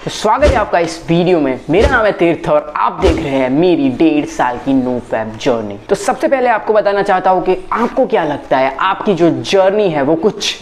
तो स्वागत है आपका इस वीडियो में। मेरा नाम है तीर्थ और आप देख रहे हैं मेरी 1.5 साल की नोफैप जर्नी। तो सबसे पहले आपको बताना चाहता हूँ कि आपको क्या लगता है आपकी जो जर्नी है वो कुछ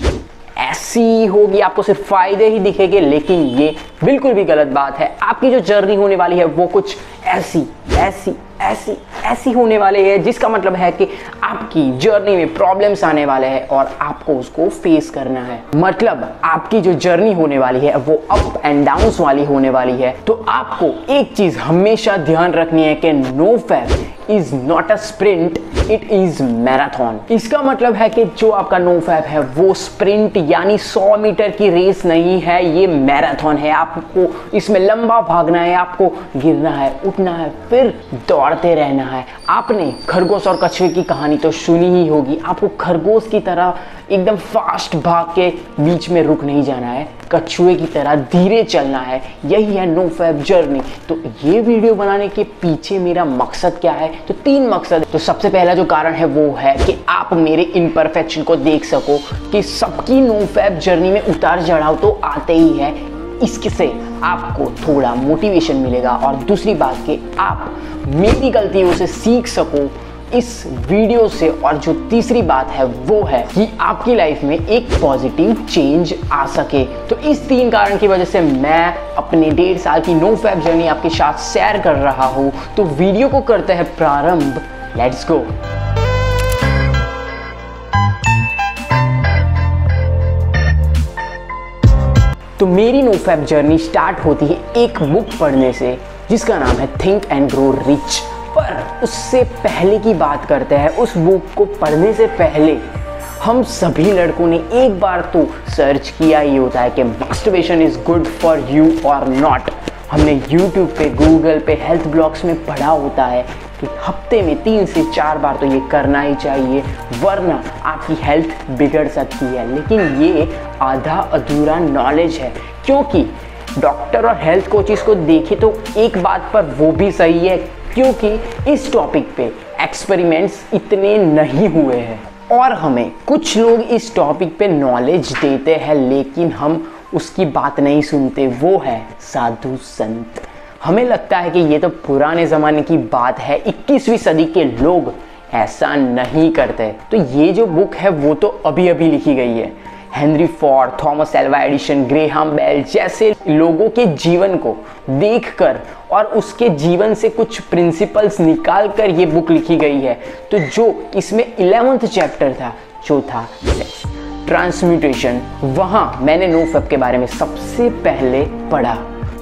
ऐसी होगी, आपको सिर्फ फायदे ही दिखेंगे, लेकिन ये बिल्कुल भी गलत बात है। आपकी जो जर्नी होने वाली है वो कुछ ऐसी ऐसी ऐसी ऐसी होने वाली है, जिसका मतलब है कि आपकी जर्नी में प्रॉब्लम्स आने वाले हैं और आपको उसको फेस करना है। मतलब आपकी जो जर्नी होने वाली है वो अप एंड डाउन्स वाली होने वाली है। तो आपको एक चीज हमेशा ध्यान रखनी है कि NoFap is not a sprint, it is marathon. इसका मतलब है कि जो आपका नोफैप है वो स्प्रिंट यानी 100 मीटर की रेस नहीं है, ये मैराथन है। आपको इसमें लंबा भागना है, आपको गिरना है, उठना है, फिर दौड़ते रहना है। आपने खरगोश और कछुए की कहानी तो सुनी ही होगी। आपको खरगोश की तरह एकदम फास्ट भाग के बीच में रुक नहीं जाना है, कछुए की तरह धीरे चलना है। यही है नोफैप जर्नी। तो ये वीडियो बनाने के पीछे मेरा मकसद क्या है? तो 3 मकसद है। तो सबसे पहला जो कारण है वो है कि आप मेरे इम्परफेक्शन को देख सको कि सबकी नोफैप जर्नी में उतार चढ़ाव तो आते ही है। इससे आपको थोड़ा मोटिवेशन मिलेगा और दूसरी बात कि आप मेरी गलतियों से सीख सको इस वीडियो से। और जो तीसरी बात है वो है कि आपकी लाइफ में एक पॉजिटिव चेंज आ सके। तो इस 3 कारण की वजह से मैं अपने 1.5 साल की नोफैप जर्नी आपके साथ शेयर कर रहा हूं। तो वीडियो को करते हैं प्रारंभ। Let's go. तो मेरी नोफैप जर्नी स्टार्ट होती है एक बुक पढ़ने से जिसका नाम है थिंक एंड ग्रो रिच। पर उससे पहले की बात करते हैं, उस बुक को पढ़ने से पहले हम सभी लड़कों ने एक बार तो सर्च किया ही होता है कि masturbation is good for you और नॉट। हमने यूट्यूब पे, गूगल पे, हेल्थ ब्लॉग्स में पढ़ा होता है कि हफ्ते में 3 से 4 बार तो ये करना ही चाहिए, वरना आपकी हेल्थ बिगड़ सकती है। लेकिन ये आधा अधूरा नॉलेज है, क्योंकि डॉक्टर और हेल्थ कोचेस को देखें तो एक बात पर वो भी सही है, क्योंकि इस टॉपिक पे एक्सपेरिमेंट्स इतने नहीं हुए हैं। और हमें कुछ लोग इस टॉपिक पे नॉलेज देते हैं लेकिन हम उसकी बात नहीं सुनते, वो है साधु संत। हमें लगता है कि ये तो पुराने ज़माने की बात है, 21वीं सदी के लोग ऐसा नहीं करते। तो ये जो बुक है वो तो अभी अभी लिखी गई है। Henry Ford, Thomas Alva Edison, Graham Bell जैसे लोगों के जीवन को देखकर और उसके जीवन से कुछ प्रिंसिपल्स निकाल कर ये बुक लिखी गई है। तो जो इसमें 11वां चैप्टर था जो था सेक्स ट्रांसम्यूटेशन, वहाँ मैंने नोफैप के बारे में सबसे पहले पढ़ा।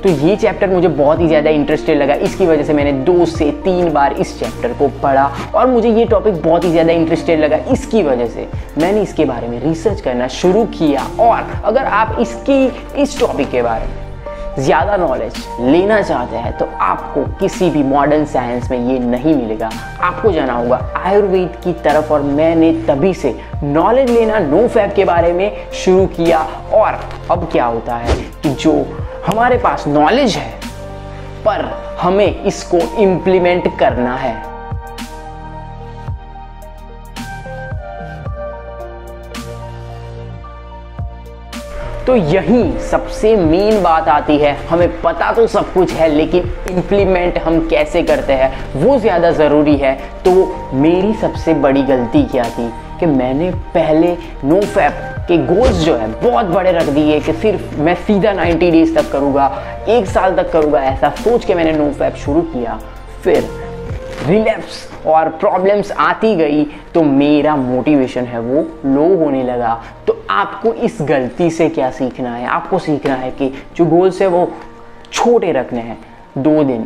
तो ये चैप्टर मुझे बहुत ही ज़्यादा इंटरेस्टेड लगा। इसकी वजह से मैंने 2 से 3 बार इस चैप्टर को पढ़ा और मुझे ये टॉपिक बहुत ही ज़्यादा इंटरेस्टेड लगा। इसकी वजह से मैंने इसके बारे में रिसर्च करना शुरू किया। और अगर आप इस टॉपिक के बारे में ज़्यादा नॉलेज लेना चाहते हैं तो आपको किसी भी मॉडर्न साइंस में ये नहीं मिलेगा, आपको जाना होगा आयुर्वेद की तरफ। और मैंने तभी से नॉलेज लेना नोफैप के बारे में शुरू किया। और अब क्या होता है कि जो हमारे पास नॉलेज है पर हमें इसको इम्प्लीमेंट करना है। तो यही सबसे मेन बात आती है। हमें पता तो सब कुछ है लेकिन इम्प्लीमेंट हम कैसे करते हैं वो ज़्यादा ज़रूरी है। तो मेरी सबसे बड़ी गलती क्या थी कि मैंने पहले नोफैप के गोल्स जो है बहुत बड़े रख दिए कि सिर्फ मैं सीधा 90 डेज तक करूँगा, 1 साल तक करूँगा, ऐसा सोच के मैंने नोफैप शुरू किया। फिर रिलैप्स और प्रॉब्लम्स आती गई तो मेरा मोटिवेशन है वो लो होने लगा। तो आपको इस गलती से क्या सीखना है? आपको सीखना है कि जो गोल्स है वो छोटे रखने हैं। 2 दिन,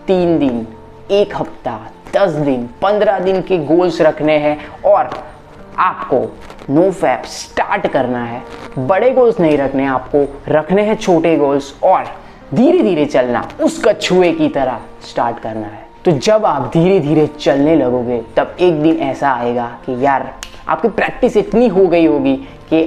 3 दिन, 1 हफ्ता, 10 दिन, 15 दिन के गोल्स रखने हैं और आपको नोफैप स्टार्ट करना है। बड़े गोल्स नहीं रखने, आपको रखने हैं छोटे गोल्स और धीरे धीरे चलना, उस कछुए की तरह स्टार्ट करना है। तो जब आप धीरे धीरे चलने लगोगे तब एक दिन ऐसा आएगा कि यार आपकी प्रैक्टिस इतनी हो गई होगी कि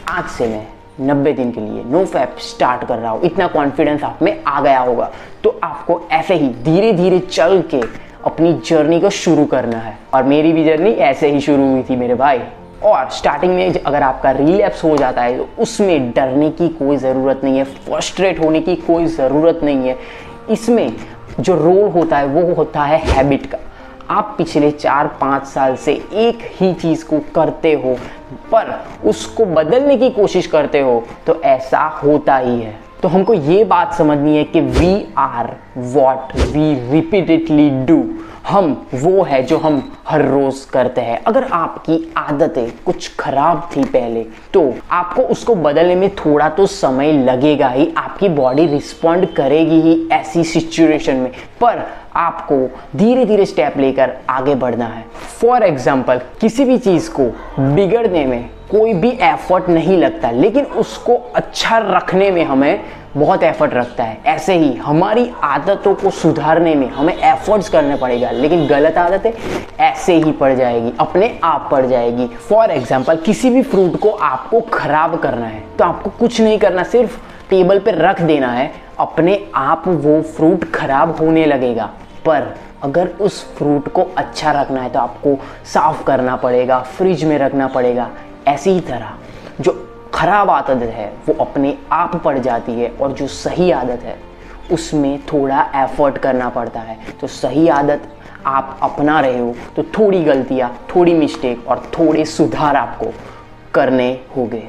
आज से मैं 90 दिन के लिए नोफैप स्टार्ट कर रहा हूँ, इतना कॉन्फिडेंस आप में आ गया होगा। तो आपको ऐसे ही धीरे धीरे चल के अपनी जर्नी को शुरू करना है। और मेरी भी जर्नी ऐसे ही शुरू हुई थी मेरे भाई। और स्टार्टिंग में अगर आपका रिलैप्स हो जाता है तो उसमें डरने की कोई ज़रूरत नहीं है, फ्रस्ट्रेट होने की कोई ज़रूरत नहीं है। इसमें जो रोल होता है वो होता है हैबिट का। आप पिछले 4-5 साल से एक ही चीज़ को करते हो पर उसको बदलने की कोशिश करते हो तो ऐसा होता ही है। तो हमको ये बात समझनी है कि we are what we repeatedly do. हम वो है जो हम हर रोज करते हैं। अगर आपकी आदतें कुछ खराब थी पहले तो आपको उसको बदलने में थोड़ा तो समय लगेगा ही, आपकी बॉडी रिस्पॉन्ड करेगी ही ऐसी सिचुएशन में, पर आपको धीरे धीरे स्टेप लेकर आगे बढ़ना है। फॉर एग्जाम्पल, किसी भी चीज़ को बिगड़ने में कोई भी एफर्ट नहीं लगता, लेकिन उसको अच्छा रखने में हमें बहुत एफर्ट लगता है। ऐसे ही हमारी आदतों को सुधारने में हमें एफर्ट्स करना पड़ेगा, लेकिन गलत आदतें ऐसे ही पड़ जाएगी, अपने आप पड़ जाएगी। फॉर एग्जाम्पल, किसी भी फ्रूट को आपको खराब करना है तो आपको कुछ नहीं करना, सिर्फ टेबल पे रख देना है, अपने आप वो फ्रूट खराब होने लगेगा। पर अगर उस फ्रूट को अच्छा रखना है तो आपको साफ करना पड़ेगा, फ्रिज में रखना पड़ेगा। ऐसी ही तरह जो खराब आदत है वो अपने आप पड़ जाती है और जो सही आदत है उसमें थोड़ा एफर्ट करना पड़ता है। तो सही आदत आप अपना रहे हो तो थोड़ी गलतियाँ, थोड़ी मिस्टेक और थोड़े सुधार आपको करने होंगे।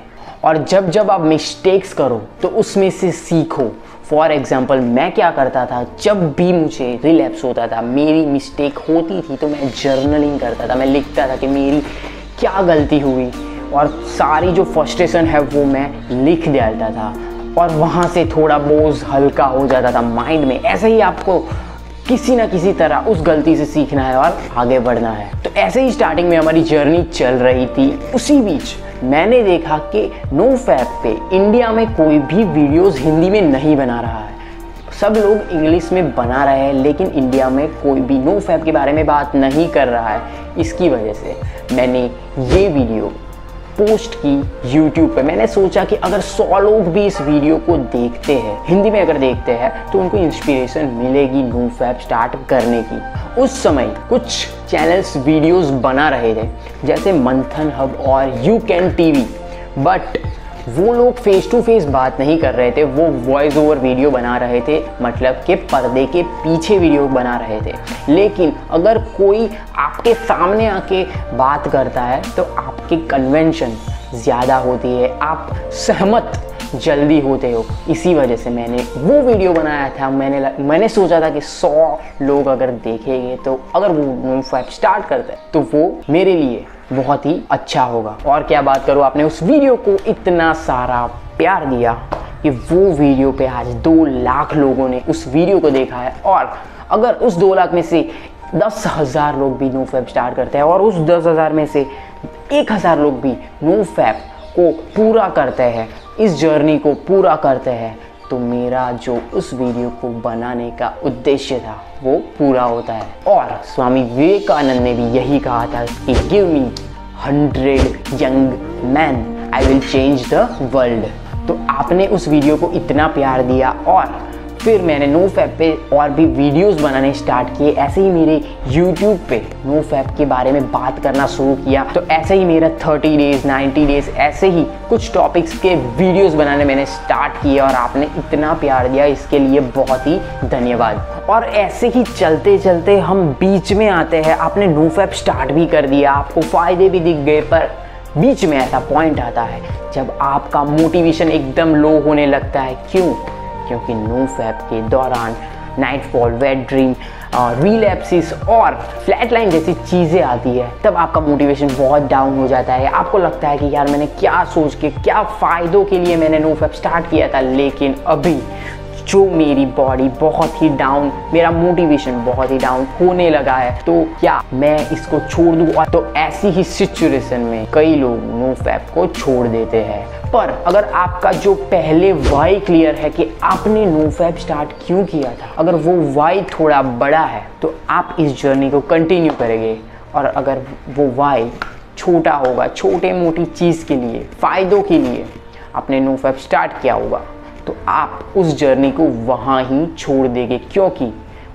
और जब जब आप मिस्टेक्स करो तो उसमें से सीखो। फॉर एग्जाम्पल, मैं क्या करता था, जब भी मुझे रिलैप्स होता था, मेरी मिस्टेक होती थी तो मैं जर्नलिंग करता था। मैं लिखता था कि मेरी क्या गलती हुई और सारी जो फ्रस्ट्रेशन है वो मैं लिख डालता था और वहाँ से थोड़ा बोझ हल्का हो जाता था माइंड में। ऐसे ही आपको किसी ना किसी तरह उस गलती से सीखना है और आगे बढ़ना है। तो ऐसे ही स्टार्टिंग में हमारी जर्नी चल रही थी। उसी बीच मैंने देखा कि नोफैप पे इंडिया में कोई भी वीडियोस हिंदी में नहीं बना रहा है, सब लोग इंग्लिश में बना रहे हैं, लेकिन इंडिया में कोई भी नोफैप के बारे में बात नहीं कर रहा है। इसकी वजह से मैंने ये वीडियो पोस्ट की YouTube पे। मैंने सोचा कि अगर 100 लोग भी इस वीडियो को देखते हैं, हिंदी में अगर देखते हैं, तो उनको इंस्पिरेशन मिलेगी नोफैप स्टार्ट करने की। उस समय कुछ चैनल्स वीडियोस बना रहे थे जैसे मंथन हब और यू कैन टीवी, बट वो लोग फेस टू फेस बात नहीं कर रहे थे, वो वॉइस ओवर वीडियो बना रहे थे, मतलब कि पर्दे के पीछे वीडियो बना रहे थे। लेकिन अगर कोई आपके सामने आके बात करता है तो आपकी कन्वेंशन ज़्यादा होती है, आप सहमत जल्दी होते हो। इसी वजह से मैंने वो वीडियो बनाया था। मैंने सोचा था कि 100 लोग अगर देखेंगे तो अगर वो नोफैप स्टार्ट करते हैं तो वो मेरे लिए बहुत ही अच्छा होगा। और क्या बात करूँ, आपने उस वीडियो को इतना सारा प्यार दिया कि वो वीडियो पे आज 2 लाख लोगों ने उस वीडियो को देखा है। और अगर उस 2 लाख में से 10,000 लोग भी नोफैप स्टार्ट करते हैं और उस 10,000 में से 1,000 लोग भी नोफैप को पूरा करते हैं, इस जर्नी को पूरा करते हैं, तो मेरा जो उस वीडियो को बनाने का उद्देश्य था वो पूरा होता है। और स्वामी विवेकानंद ने भी यही कहा था कि give me 100 young man, I will change the world. तो आपने उस वीडियो को इतना प्यार दिया और फिर मैंने नोफैप पे और भी वीडियोस बनाने स्टार्ट किए। ऐसे ही मेरे यूट्यूब पे नोफैप के बारे में बात करना शुरू किया। तो ऐसे ही मेरा 30 डेज 90 डेज ऐसे ही कुछ टॉपिक्स के वीडियोस बनाने मैंने स्टार्ट किए और आपने इतना प्यार दिया, इसके लिए बहुत ही धन्यवाद। और ऐसे ही चलते चलते हम बीच में आते हैं, आपने नोफैप स्टार्ट भी कर दिया, आपको फ़ायदे भी दिख गए, पर बीच में ऐसा पॉइंट आता है जब आपका मोटिवेशन एकदम लो होने लगता है। क्यों? क्योंकि नोफैप के दौरान नाइटफॉल, वेट ड्रीम, रिलैप्सिस और फ्लैटलाइन जैसी चीज़ें आती है, तब आपका मोटिवेशन बहुत डाउन हो जाता है। आपको लगता है कि यार मैंने क्या सोच के, क्या फ़ायदों के लिए मैंने नोफैप स्टार्ट किया था, लेकिन अभी जो मेरी बॉडी बहुत ही डाउन, मेरा मोटिवेशन बहुत ही डाउन होने लगा है, तो क्या मैं इसको छोड़ दूँ? और तो ऐसी ही सिचुएशन में कई लोग नोफैप को छोड़ देते हैं। पर अगर आपका जो पहले वाई क्लियर है कि आपने नोफैप स्टार्ट क्यों किया था, अगर वो वाई थोड़ा बड़ा है तो आप इस जर्नी को कंटिन्यू करेंगे। और अगर वो वाई छोटा होगा, छोटे मोटी चीज़ के लिए, फ़ायदों के लिए आपने नोफैप स्टार्ट किया होगा, तो आप उस जर्नी को वहाँ ही छोड़ देंगे, क्योंकि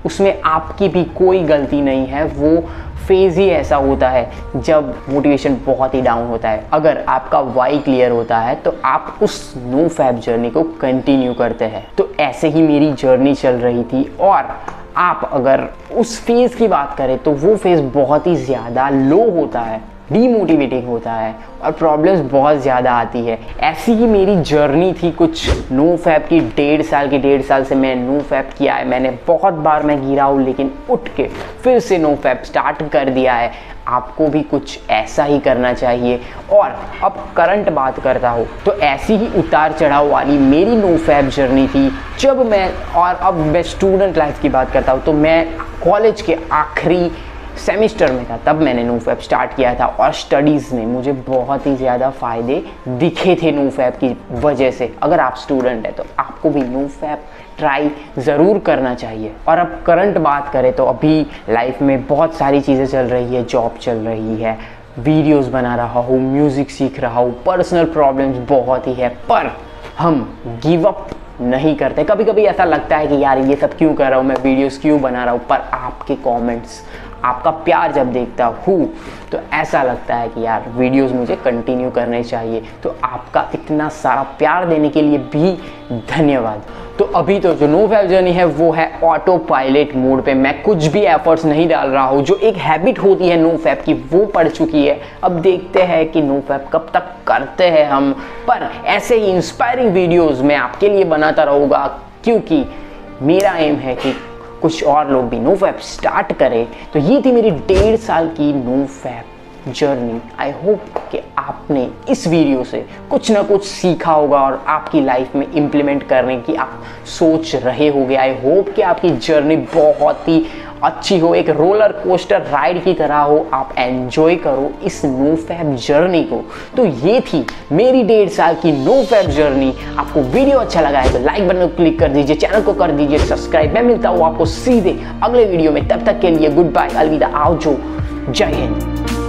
उसमें आपकी भी कोई गलती नहीं है। वो फेज़ ही ऐसा होता है जब मोटिवेशन बहुत ही डाउन होता है। अगर आपका वाई क्लियर होता है तो आप उस नो फैब जर्नी को कंटिन्यू करते हैं। तो ऐसे ही मेरी जर्नी चल रही थी। और आप अगर उस फेज़ की बात करें तो वो फेज़ बहुत ही ज़्यादा लो होता है, डीमोटिवेटिंग होता है और प्रॉब्लम्स बहुत ज़्यादा आती है। ऐसी ही मेरी जर्नी थी कुछ नो फैब की। 1.5 साल से मैं नो फैब किया है। मैंने बहुत बार मैं गिरा हूँ, लेकिन उठ के फिर से नो फैब स्टार्ट कर दिया है। आपको भी कुछ ऐसा ही करना चाहिए। और अब करंट बात करता हूँ तो ऐसी ही उतार चढ़ाव वाली मेरी नो फैब जर्नी थी जब मैं, और अब मैं स्टूडेंट लाइफ की बात करता हूँ तो मैं कॉलेज के आखिरी सेमेस्टर में था, तब मैंने नो फैब स्टार्ट किया था। और स्टडीज़ में मुझे बहुत ही ज़्यादा फ़ायदे दिखे थे नो फैब की वजह से। अगर आप स्टूडेंट हैं तो आपको भी नो फैब ट्राई ज़रूर करना चाहिए। और अब करंट बात करें तो अभी लाइफ में बहुत सारी चीज़ें चल रही है। जॉब चल रही है, वीडियोस बना रहा हूँ, म्यूज़िक सीख रहा हूँ, पर्सनल प्रॉब्लम्स बहुत ही है, पर हम गिव अप नहीं करते। कभी कभी ऐसा लगता है कि यार ये सब क्यों कर रहा हूँ, मैं वीडियोस क्यों बना रहा हूँ, पर आपके कमेंट्स, आपका प्यार जब देखता हूँ तो ऐसा लगता है कि यार वीडियोस मुझे कंटिन्यू करने चाहिए। तो आपका इतना सारा प्यार देने के लिए भी धन्यवाद। तो अभी तो जो नो फैब जर्नी है वो है ऑटो पायलट मोड पे। मैं कुछ भी एफर्ट्स नहीं डाल रहा हूँ। जो एक हैबिट होती है नो फैब की वो पड़ चुकी है। अब देखते हैं कि नो फैब कब तक करते हैं हम। पर ऐसे ही इंस्पायरिंग वीडियोस मैं आपके लिए बनाता रहूँगा, क्योंकि मेरा एम है कि कुछ और लोग भी नो फैब स्टार्ट करें। तो ये थी मेरी 1.5 साल की no fap journey. I hope कि आपने इस वीडियो से कुछ ना कुछ सीखा होगा और आपकी लाइफ में इम्प्लीमेंट करने की आप सोच रहे होगे। आई होप कि आपकी जर्नी बहुत ही अच्छी हो, एक रोलर कोस्टर राइड की तरह हो। आप एंजॉय करो इस नो फैब जर्नी को। तो ये थी मेरी 1.5 साल की नो फैब जर्नी। आपको वीडियो अच्छा लगा है तो लाइक बटन को क्लिक कर दीजिए, चैनल को कर दीजिए सब्सक्राइब। मैं मिलता हूँ आपको सीधे अगले वीडियो में। तब तक के लिए गुड बाय, अलविदा, आओ जो, जय हिंद।